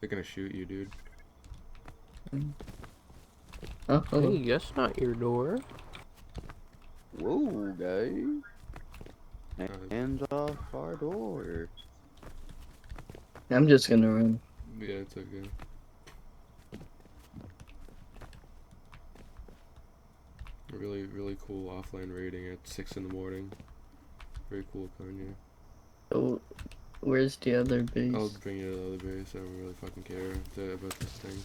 They're gonna shoot you, dude. Oh, hello. Hey, that's not your door. Whoa, guys. Hands off our door. I'm just gonna run. Yeah, it's okay. A really, really cool offline raiding at 6 in the morning. Very cool, Kanye. Oh, where's the other base? I'll bring you to the other base. I don't really fucking care about this thing.